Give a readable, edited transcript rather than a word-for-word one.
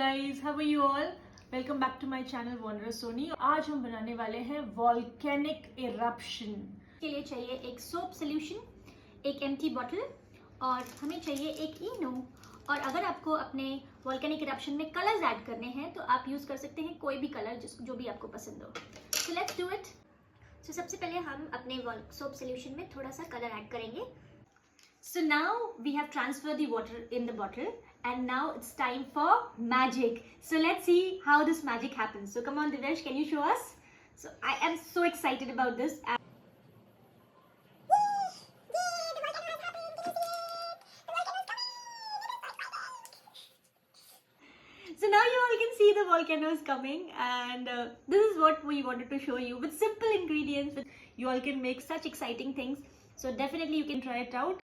guys, how are you all? Welcome back to my channel Wondrous Sony. आज हम बनाने वाले हैं volcanic eruption. के लिए चाहिए एक सोप सोल्यूशन, एक एम्प्टी बॉटल और हमें चाहिए एक इनो। और अगर आपको अपने वॉल्केनिक इरप्शन में कलर्स ऐड करने हैं तो आप यूज कर सकते हैं कोई भी कलर जो भी आपको पसंद हो। So let's do it. So सबसे पहले हम अपने सोप सोल्यूशन में थोड़ा सा कलर ऐड करेंगे। So now we have transferred the water in the bottle and now it's time for magic. So let's see how this magic happens. So come on Divesh, can you show us? So I am so excited about this. So now you all can see the volcano is coming and this is what we wanted to show you with simple ingredients. You all can make such exciting things. So definitely you can try it out.